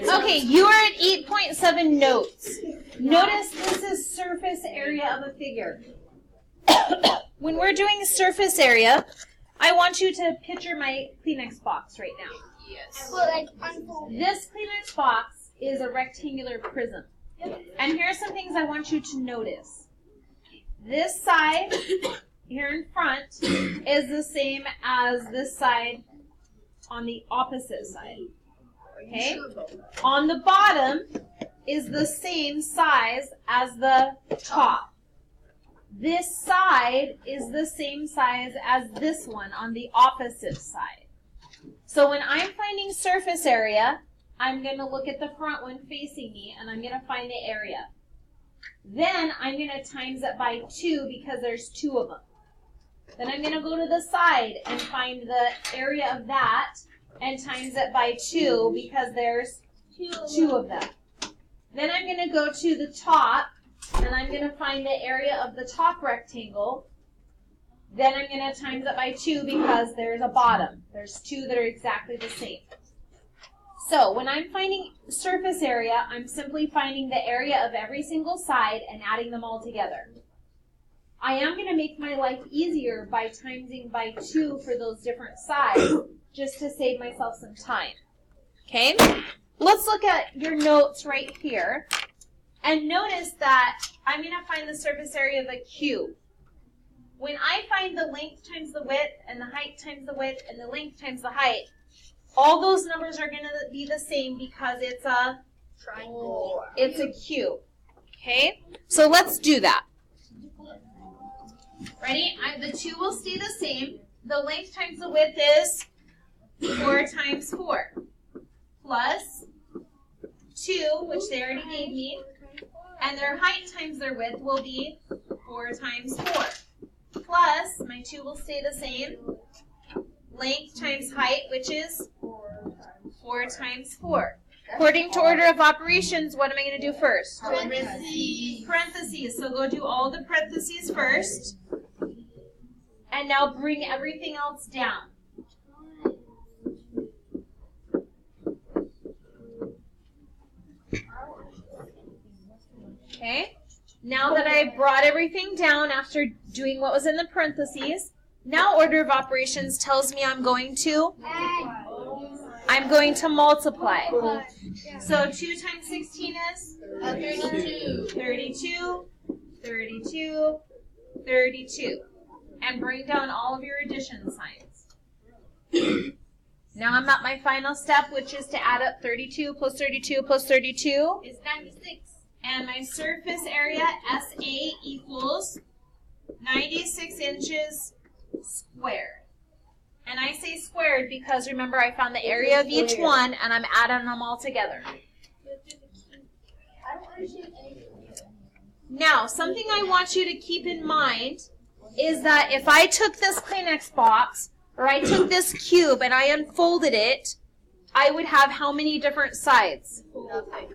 Okay, you are at 8.7 notes. Notice this is surface area of a figure. When we're doing surface area, I want you to picture my Kleenex box right now. Yes. This Kleenex box is a rectangular prism. And here are some things I want you to notice. This side here in front is the same as this side on the opposite side. Okay? On the bottom is the same size as the top. This side is the same size as this one on the opposite side. So when I'm finding surface area, I'm going to look at the front one facing me, and I'm going to find the area. Then I'm going to times it by 2 because there's 2 of them. Then I'm going to go to the side and find the area of that and times it by 2 because there's 2 of them. Then I'm going to go to the top and I'm going to find the area of the top rectangle. Then I'm going to times it by 2 because there's a bottom. There's 2 that are exactly the same. So when I'm finding surface area, I'm simply finding the area of every single side and adding them all together. I am going to make my life easier by timesing by 2 for those different sides, just to save myself some time. Okay? Let's look at your notes right here. And notice that I'm going to find the surface area of a cube. When I find the length times the width, and the height times the width, and the length times the height, all those numbers are going to be the same because it's a triangle. It's a cube. Okay? So let's do that. Ready? The 2 will stay the same. The length times the width is 4 times 4. Plus 2, which they already gave me. And their height times their width will be 4 times 4. Plus, my 2 will stay the same. Length times height, which is 4 times 4. According to order of operations, what am I going to do first? Parentheses. Parentheses. So go do all the parentheses first. And now bring everything else down. Okay? Now that I brought everything down after doing what was in the parentheses, now order of operations tells me I'm going to multiply. So 2 times 16 is? 32. 32, 32, 32. And bring down all of your addition signs. Now I'm at my final step, which is to add up 32 plus 32 plus 32. Is 96. And my surface area, SA, equals 96 inches squared. And I say squared because, remember, I found the area of each one, and I'm adding them all together. Now, something I want you to keep in mind is that if I took this Kleenex box, or I took this cube and I unfolded it, I would have how many different sides? Nothing.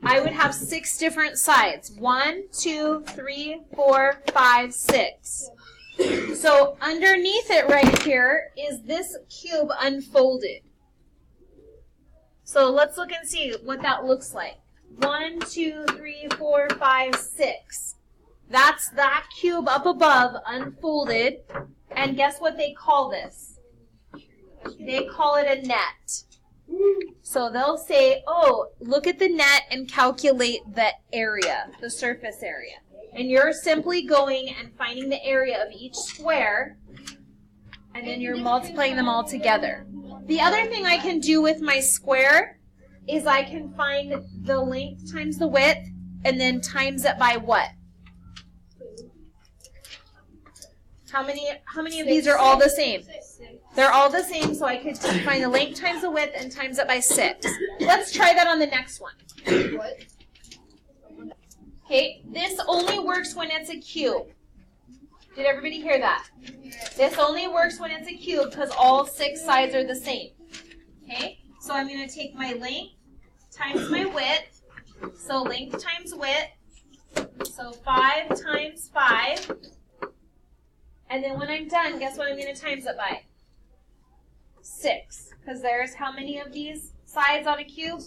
I would have 6 different sides. 1, 2, 3, 4, 5, 6. So underneath it right here is this cube unfolded. So let's look and see what that looks like. 1, 2, 3, 4, 5, 6. That's that cube up above unfolded. And guess what they call this? They call it a net. So they'll say, oh, look at the net and calculate the area, the surface area. And you're simply going and finding the area of each square, and then you're multiplying them all together. The other thing I can do with my square is I can find the length times the width, and then times it by what? How many of these are all the same? They're all the same, so I could find the length times the width and times it by 6. Let's try that on the next one. What? Okay, this only works when it's a cube. Did everybody hear that? This only works when it's a cube because all 6 sides are the same. Okay, so I'm going to take my length times my width. So length times width. So 5 times 5. And then when I'm done, guess what I'm going to times it by? 6. Because there's how many of these sides on a cube?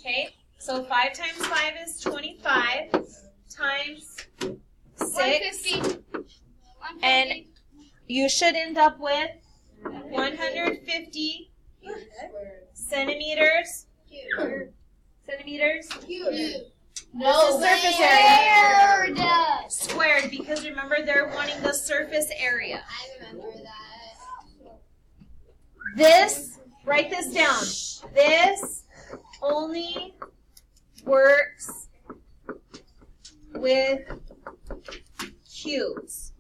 Okay, so 5 times 5 is 25 times 6. And you should end up with 150 centimeters. Centimeters? No, surface area. Squared, because remember they're wanting the surface area. I remember that. This, write this down. This only works with cubes.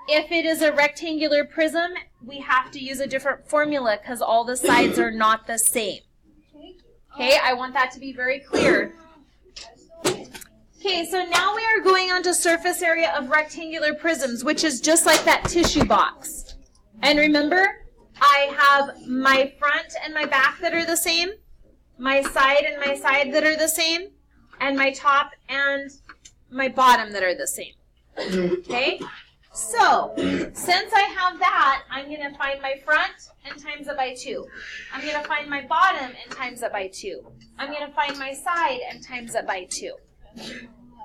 If it is a rectangular prism, we have to use a different formula because all the sides are not the same. Okay, I want that to be very clear. Okay, so now we are going on to surface area of rectangular prisms, which is just like that tissue box. And remember, I have my front and my back that are the same, my side and my side that are the same, and my top and my bottom that are the same. Okay? So, since I have that, I'm going to find my front and times it by 2. I'm going to find my bottom and times it by 2. I'm going to find my side and times it by 2.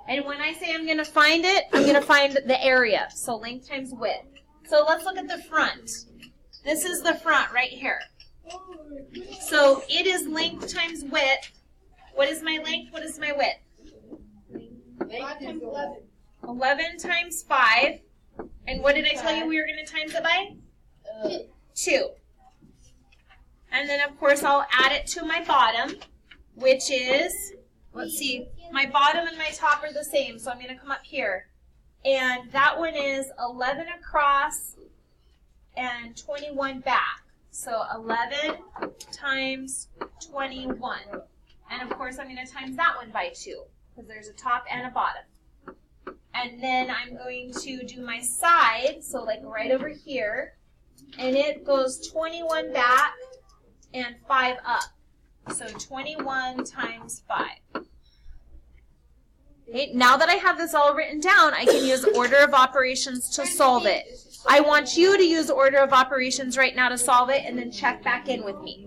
And when I say I'm going to find it, I'm going to find the area. So length times width. So let's look at the front. This is the front right here. So it is length times width. What is my length? What is my width? 11 times 5. And what did I tell you we were going to times it by? 2. And then, of course, I'll add it to my bottom, which is, let's see, my bottom and my top are the same, so I'm going to come up here. And that one is 11 across and 21 back. So 11 times 21. And, of course, I'm going to times that one by 2, because there's a top and a bottom. And then I'm going to do my side, so like right over here, and it goes 21 back and 5 up. So 21 times 5. Okay, now that I have this all written down, I can use order of operations to solve it. I want you to use order of operations right now to solve it, and then check back in with me.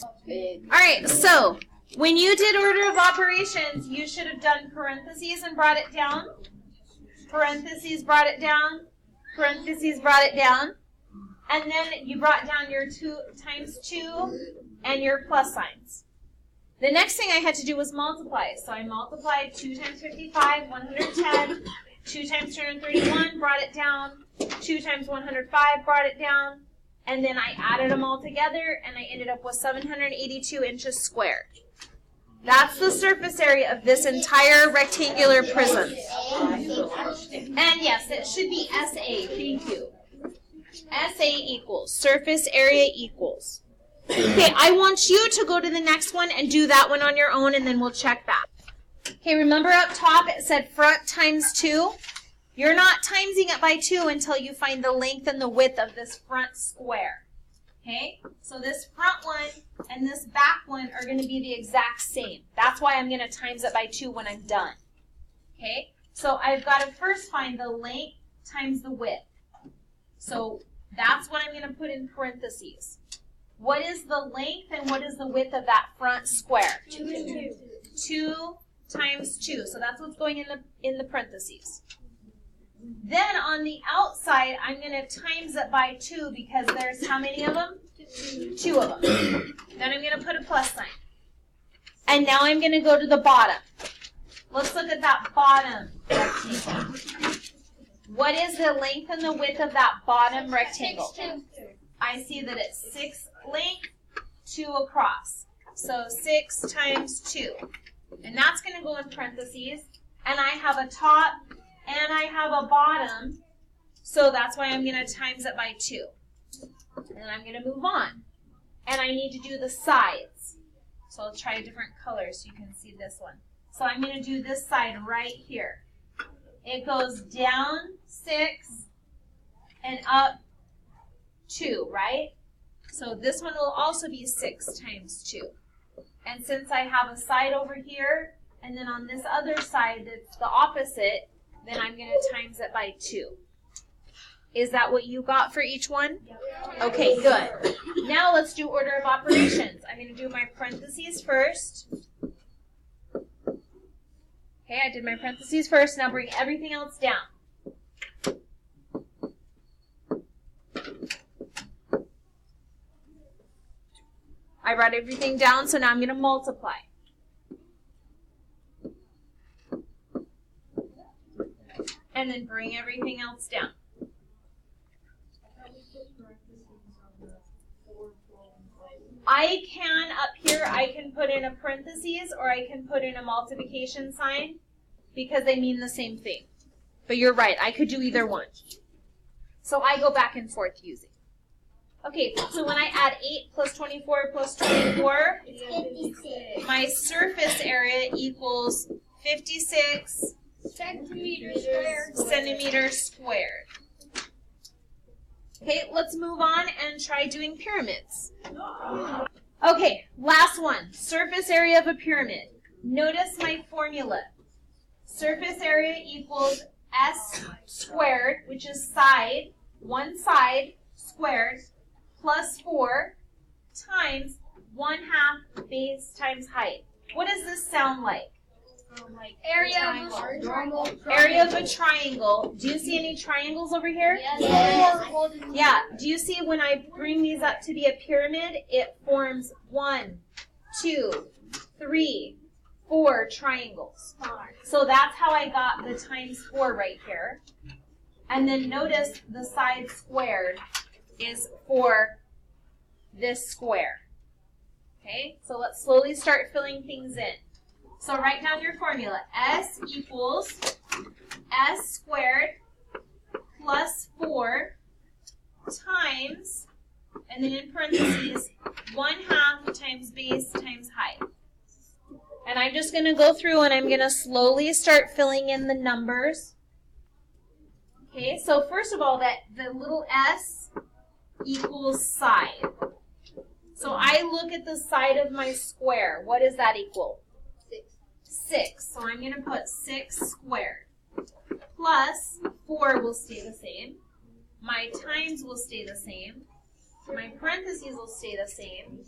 All right, so when you did order of operations, you should have done parentheses and brought it down. Parentheses brought it down. Parentheses brought it down. And then you brought down your 2 times 2 and your plus signs. The next thing I had to do was multiply. So I multiplied 2 times 55, 110. 2 times 231, brought it down. 2 times 105, brought it down. And then I added them all together, and I ended up with 782 inches squared. That's the surface area of this entire rectangular prism. And yes, it should be SA. Thank you. SA equals surface area equals. Okay, I want you to go to the next one and do that one on your own, and then we'll check back. Okay, remember up top it said front times 2? You're not timesing it by 2 until you find the length and the width of this front square. Okay, so this front one and this back one are going to be the exact same. That's why I'm going to times it by 2 when I'm done. Okay, so I've got to first find the length times the width. So that's what I'm going to put in parentheses. What is the length and what is the width of that front square? 2 times 2. So that's what's going in the parentheses. Then on the outside, I'm going to times it by 2 because there's how many of them? 2 of them. Then I'm going to put a plus sign. And now I'm going to go to the bottom. Let's look at that bottom rectangle. What is the length and the width of that bottom rectangle? I see that it's 6 length, 2 across. So 6 times 2. And that's going to go in parentheses. And I have a top and I have a bottom, so that's why I'm going to times it by 2. And I'm going to move on. And I need to do the sides. So I'll try a different color so you can see this one. So I'm going to do this side right here. It goes down 6 and up 2, right? So this one will also be 6 times 2. And since I have a side over here, and then on this other side that's the opposite, then I'm going to times it by 2. Is that what you got for each one? Okay, good. Now let's do order of operations. I'm going to do my parentheses first. Okay, I did my parentheses first. Now bring everything else down. I wrote everything down, so now I'm going to multiply. And then bring everything else down. I can, up here, I can put in a parentheses or I can put in a multiplication sign because they mean the same thing. But you're right, I could do either one. So I go back and forth using. Okay, so when I add 8 plus 24 plus 24, my surface area equals 56 centimeters squared. Okay, let's move on and try doing pyramids. Okay, last one. Surface area of a pyramid. Notice my formula. Surface area equals S squared, which is side, one side squared, plus 4 times 1/2 base times height. What does this sound like? Area Area of a triangle. Do you see any triangles over here? Yes. Yeah. Do you see when I bring these up to be a pyramid, it forms 1, 2, 3, 4 triangles. So that's how I got the times 4 right here. And then notice the side squared is for this square. Okay, so let's slowly start filling things in. So write down your formula. S equals S squared plus 4 times, and then in parentheses, 1/2 times base times height. And I'm just going to go through and I'm going to slowly start filling in the numbers. Okay, so first of all, that the little s equals side. So I look at the side of my square. What does that equal? 6. So I'm going to put 6 squared. Plus 4 will stay the same. My times will stay the same. My parentheses will stay the same.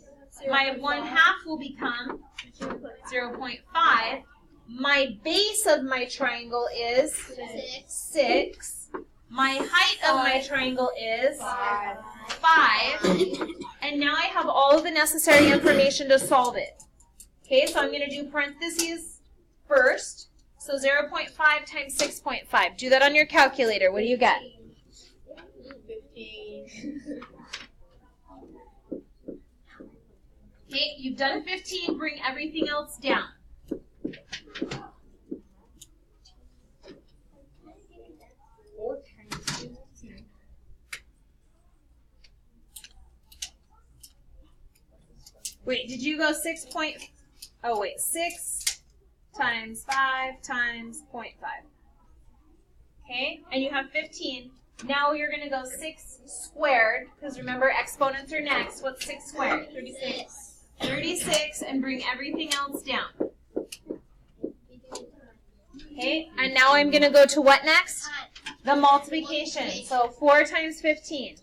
My 1/2 will become 0.5. My base of my triangle is 6. My height of my triangle is 5. And now I have all of the necessary information to solve it. Okay, so I'm going to do parentheses first. So 0.5 times 6.5. Do that on your calculator. What do you get? 15. Okay, you've done 15. Bring everything else down. Wait, did you go 6 times 5 times 0.5. Okay, and you have 15. Now you're going to go 6 squared, because remember exponents are next. What's 6 squared? 36. 36, and bring everything else down. Okay, and now I'm going to go to what next? The multiplication. So 4 times 15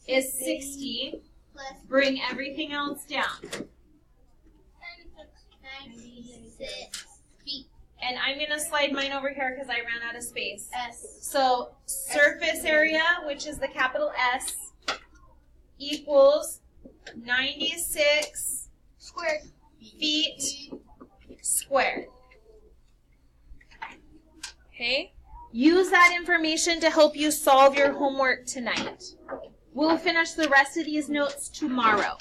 is 60. Bring everything else down. 96 feet. And I'm going to slide mine over here because I ran out of space. S. So surface area, which is the capital S, equals 96 Squared. feet squared. Okay? Use that information to help you solve your homework tonight. We'll finish the rest of these notes tomorrow.